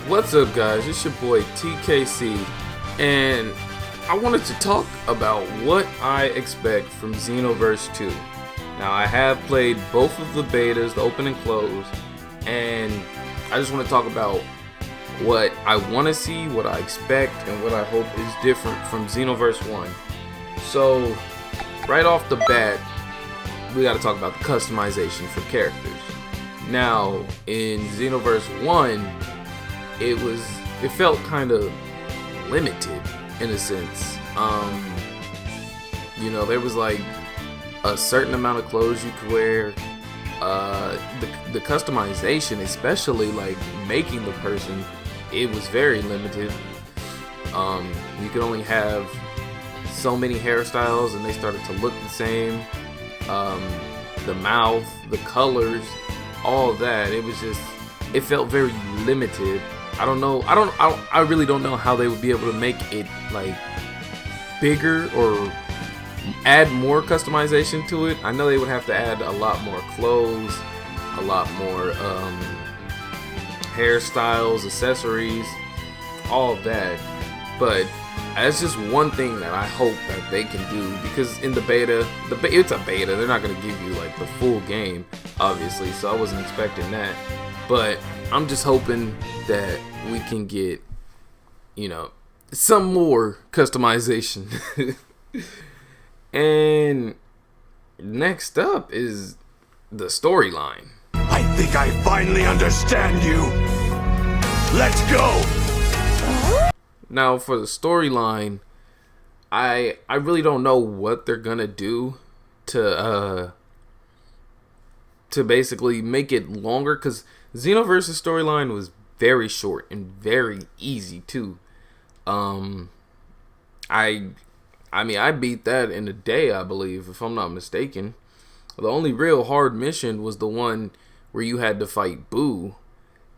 What's up, guys? It's your boy TKC, and I wanted to talk about what I expect from Xenoverse 2. Now, I have played both of the betas, the open and close, and I just want to talk about what I want to see, what I expect, and what I hope is different from Xenoverse 1. So, right off the bat, we got to talk about the customization for characters. Now, in Xenoverse 1, it felt kind of limited in a sense. There was like a certain amount of clothes you could wear. The customization, especially like making the person, it was very limited. You could only have so many hairstyles and they started to look the same. The mouth, the colors, all of that, it felt very limited. I really don't know how they would be able to make it like bigger or add more customization to it. I know they would have to add a lot more clothes, a lot more hairstyles, accessories, all of that. But that's just one thing that I hope that they can do, because in the beta, it's a beta. They're not going to give you like the full game, obviously, so I wasn't expecting that. But I'm just hoping that we can get, some more customization. And next up is the storyline. I think I finally understand you. Let's go. Now, for the storyline, I really don't know what they're gonna do to basically make it longer, because Xenoverse's storyline was very short and very easy too. I beat that in a day, I believe, if I'm not mistaken. The only real hard mission was the one where you had to fight Boo,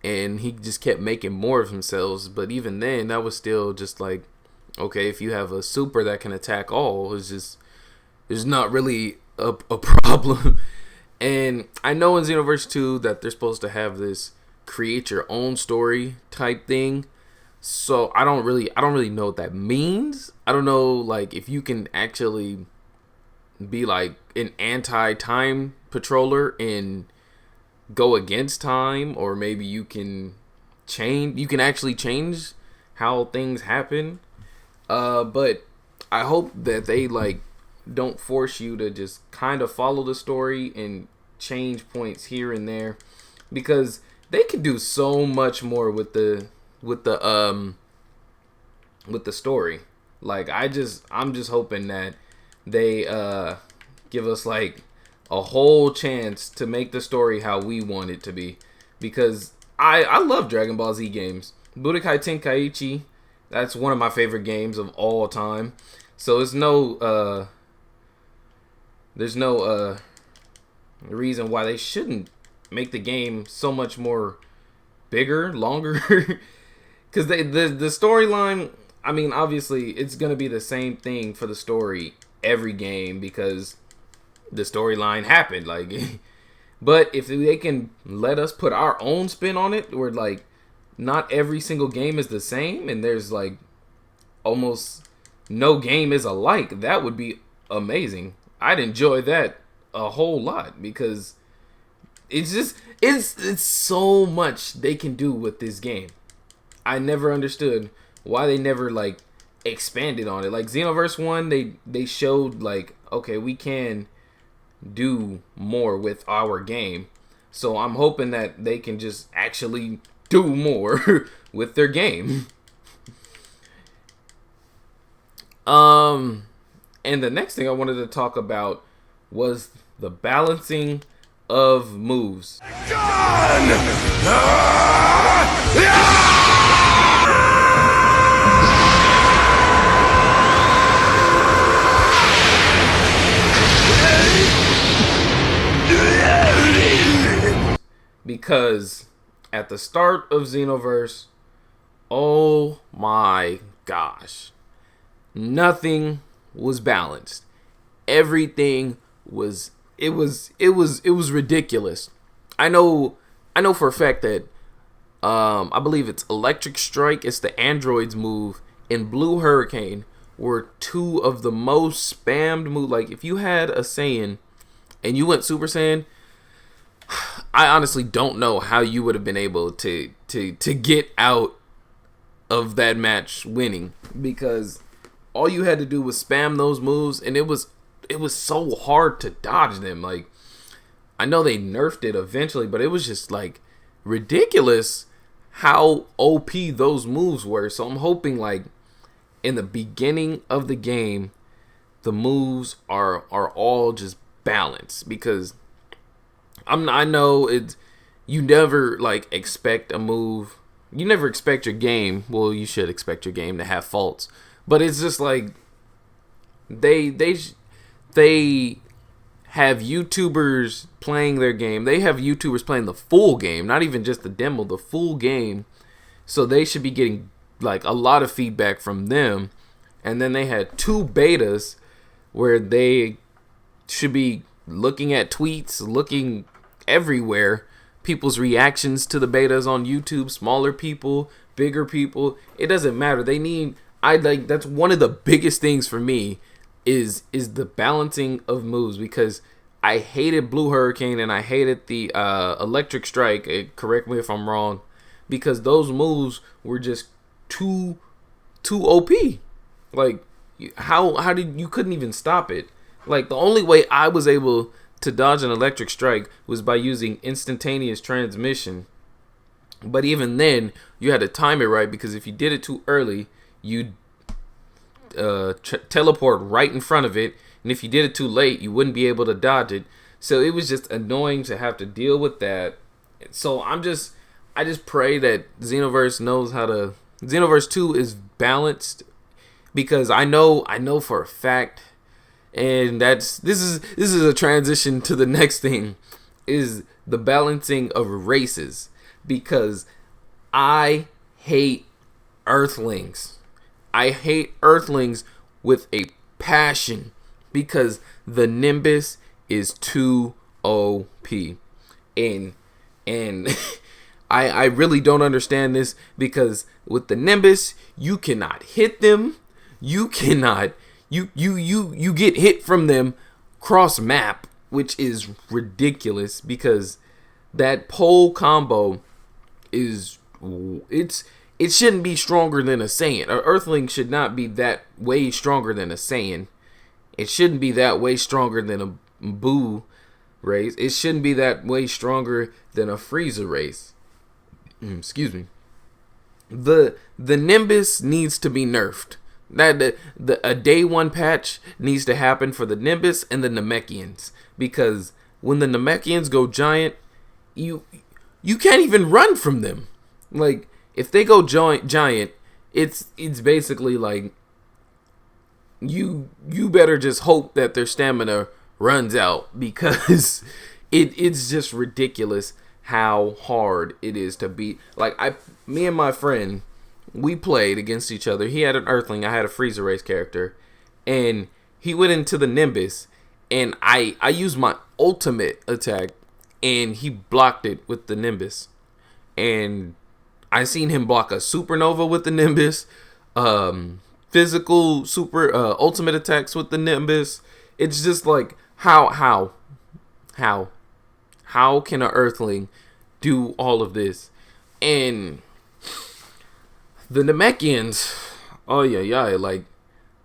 and he just kept making more of himself. But even then, that was still just like, okay, if you have a super that can attack all, there's not really a problem. And I know in Xenoverse 2 that they're supposed to have this create your own story type thing. So I don't really know what that means. I don't know, like, if you can actually be like an anti-time patroller and go against time, or maybe you can actually change how things happen. But I hope that they like don't force you to just kind of follow the story and change points here and there, because they can do so much more with the story. Like, I'm just hoping that they give us like a whole chance to make the story how we want it to be, because I love Dragon Ball Z games. Budokai Tenkaichi, that's one of my favorite games of all time. So there's no reason why they shouldn't make the game so much more bigger, longer. Because the storyline, I mean, obviously it's gonna be the same thing for the story every game, because the storyline happened. Like, but if they can let us put our own spin on it, where like not every single game is the same, and there's like almost no game is alike, that would be amazing. I'd enjoy that a whole lot, because it's so much they can do with this game. I never understood why they never like expanded on it. Like Xenoverse 1, they showed like, okay, we can do more with our game. So I'm hoping that they can just actually do more with their game. And the next thing I wanted to talk about was the balancing of moves. Because at the start of Xenoverse, oh my gosh, nothing was balanced. Everything was it was ridiculous. I know for a fact that I believe it's Electric Strike, it's the android's move, and Blue Hurricane were two of the most spammed moves. Like, if you had a Saiyan and you went Super Saiyan, I honestly don't know how you would have been able to get out of that match winning, because all you had to do was spam those moves, and it was so hard to dodge them. Like, I know they nerfed it eventually, but it was just like ridiculous how OP those moves were. So I'm hoping, like, in the beginning of the game, the moves are all just balanced, because I know it's, you never like expect a move. You never expect your game. Well, you should expect your game to have faults, but it's just like they have YouTubers playing their game. They have YouTubers playing the full game, not even just the demo, the full game. So they should be getting like a lot of feedback from them. And then they had 2 betas where they should be looking at tweets, looking everywhere, people's reactions to the betas on YouTube, smaller people, bigger people. It doesn't matter. That's one of the biggest things for me is the balancing of moves, because I hated Blue Hurricane and I hated the Electric Strike. Correct me if I'm wrong, because those moves were just too OP. Like, how did you couldn't even stop it? Like, the only way I was able to dodge an Electric Strike was by using instantaneous transmission. But even then, you had to time it right, because if you did it too early, you'd teleport right in front of it, and if you did it too late, you wouldn't be able to dodge it. So it was just annoying to have to deal with that. So I just pray that Xenoverse knows how to. Xenoverse 2 is balanced, because I know for a fact, and this is a transition to the next thing, is the balancing of races, because I hate Earthlings. I hate Earthlings with a passion, because the Nimbus is too OP. And I really don't understand this, because with the Nimbus, you cannot hit them. You cannot you get hit from them cross map, which is ridiculous, because that pole combo it shouldn't be stronger than a Saiyan. An Earthling should not be that way stronger than a Saiyan. It shouldn't be that way stronger than a Boo race. It shouldn't be that way stronger than a Frieza race. Excuse me. The Nimbus needs to be nerfed. A day 1 patch needs to happen for the Nimbus and the Namekians, because when the Namekians go giant, you can't even run from them. Like, if they go giant, it's basically like you better just hope that their stamina runs out, because it's just ridiculous how hard it is to beat. Like, me and my friend, we played against each other. He had an Earthling, I had a Frieza race character, and he went into the Nimbus, and I used my ultimate attack, and he blocked it with the Nimbus. And I seen him block a supernova with the Nimbus, physical super ultimate attacks with the Nimbus. It's just like, how can an Earthling do all of this? And the Namekians, like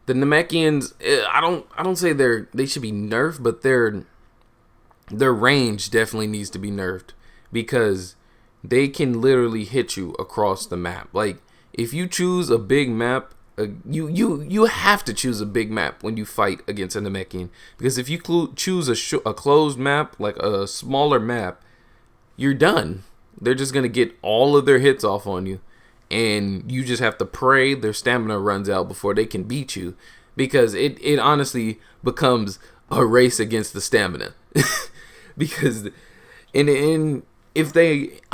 the Namekians, I don't say they should be nerfed, but their range definitely needs to be nerfed, because they can literally hit you across the map. Like, if you choose a big map, you have to choose a big map when you fight against a Namekian, because if you choose a closed map, like a smaller map, you're done. They're just gonna get all of their hits off on you, and you just have to pray their stamina runs out before they can beat you, because it honestly becomes a race against the stamina. Because I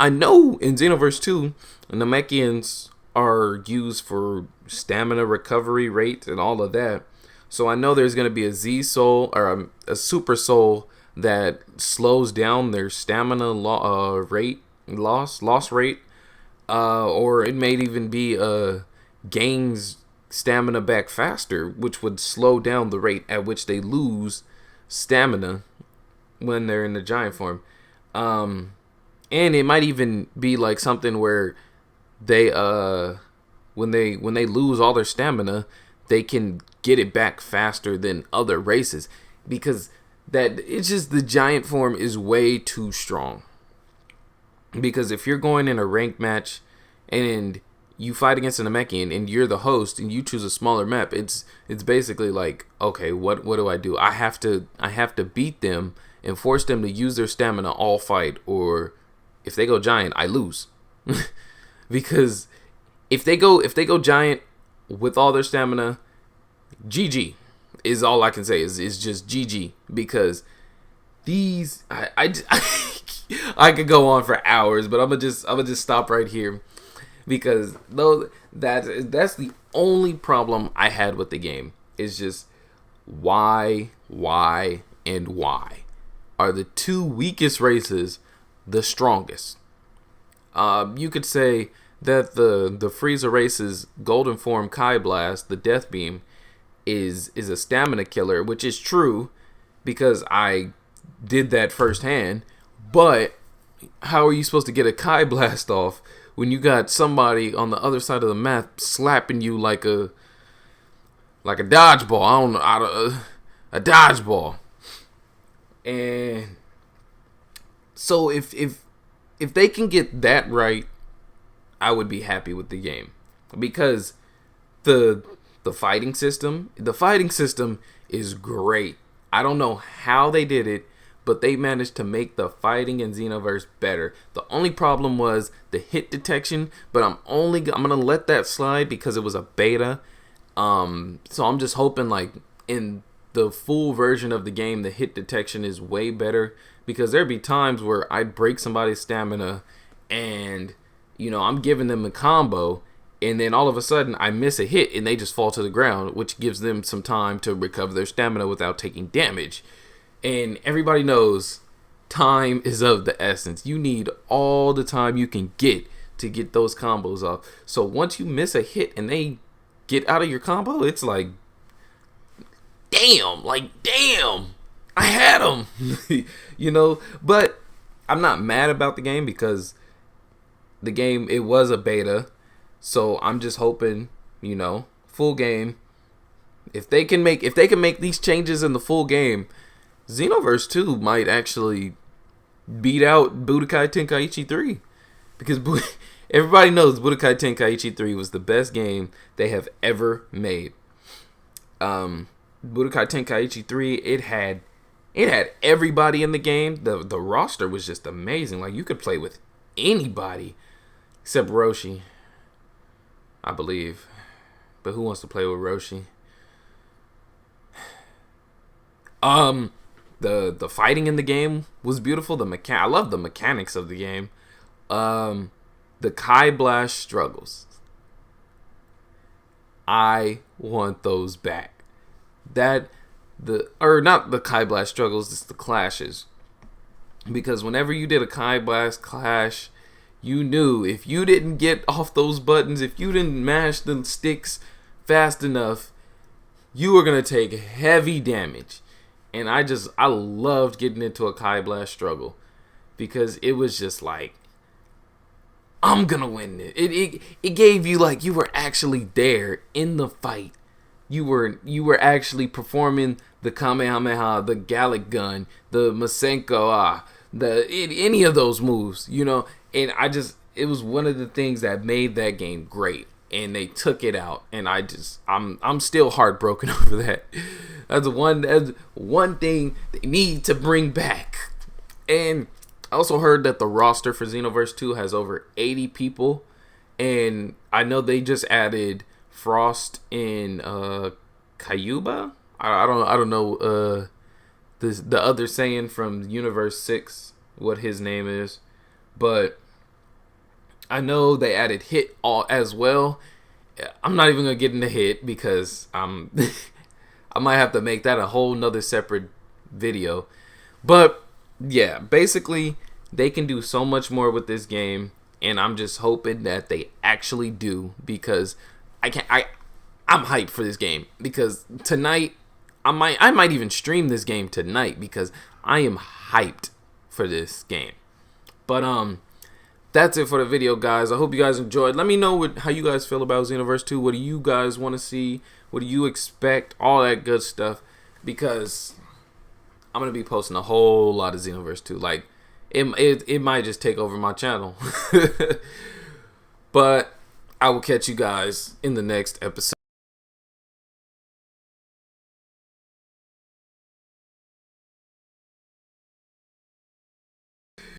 know in Xenoverse 2, Namekians are used for stamina recovery rate and all of that. So I know there's going to be a Z Soul or a Super Soul that slows down their stamina loss rate. Or it may even be gains stamina back faster, which would slow down the rate at which they lose stamina when they're in the giant form. And it might even be like something where they when they lose all their stamina, they can get it back faster than other races, because that it's just the giant form is way too strong. Because if you're going in a ranked match and you fight against an Namekian and you're the host and you choose a smaller map, it's basically like, okay, what do? I have to beat them and force them to use their stamina all fight, or if they go giant, I lose. Because if they go giant with all their stamina, GG is all I can say, is just GG, because these I could go on for hours, but I'm gonna just stop right here, because though that's the only problem I had with the game, is just why are the two weakest races the strongest? You could say that the Frieza race's golden form Kai Blast, the Death Beam, is a stamina killer, which is true because I did that firsthand. But how are you supposed to get a Kai Blast off when you got somebody on the other side of the map slapping you like a dodgeball? A dodgeball. And so if they can get that right, I would be happy with the game, because the fighting system is great. I don't know how they did it, but they managed to make the fighting in Xenoverse better. The only problem was the hit detection, but I'm gonna let that slide because it was a beta. So I'm just hoping, like, in the full version of the game, the hit detection is way better, because there'd be times where I'd break somebody's stamina and, I'm giving them a combo, and then all of a sudden I miss a hit and they just fall to the ground, which gives them some time to recover their stamina without taking damage. And everybody knows time is of the essence. You need all the time you can get to get those combos off. So once you miss a hit and they get out of your combo, it's like, damn, I had them. But I'm not mad about the game, because the game, it was a beta. So I'm just hoping, full game, if they can make these changes in the full game, Xenoverse 2 might actually beat out Budokai Tenkaichi 3, because everybody knows Budokai Tenkaichi 3 was the best game they have ever made. Budokai Tenkaichi 3, it had everybody in the game. The roster was just amazing. Like, you could play with anybody except Roshi, I believe. But who wants to play with Roshi? The fighting in the game was beautiful. I love the mechanics of the game. The Kai Blast struggles, I want those back. Not the Kai Blast struggles, it's the clashes. Because whenever you did a Kai Blast clash, you knew if you didn't get off those buttons, if you didn't mash the sticks fast enough, you were going to take heavy damage. And I loved getting into a Kai Blast struggle, because it was just like, I'm going to win this. It gave you, like, you were actually there in the fight. You were actually performing the Kamehameha, the Gallic Gun, the Masenko, any of those moves, And it was one of the things that made that game great. And they took it out, and I'm still heartbroken over that. That's one thing they need to bring back. And I also heard that the roster for Xenoverse 2 has over 80 people, and I know they just added Frost in Kyuubi. I don't know the other Saiyan from Universe 6, what his name is, but I know they added Hit as well. I'm not even gonna get into Hit, because I might have to make that a whole nother separate video. But yeah, basically they can do so much more with this game. and I'm just hoping that they actually do, because I'm hyped for this game, because tonight I might even stream this game tonight, because I am hyped for this game. But that's it for the video, guys. I hope you guys enjoyed. Let me know how you guys feel about Xenoverse 2. What do you guys want to see? What do you expect? All that good stuff, because I'm gonna be posting a whole lot of Xenoverse 2. Like it might just take over my channel. But I will catch you guys in the next episode.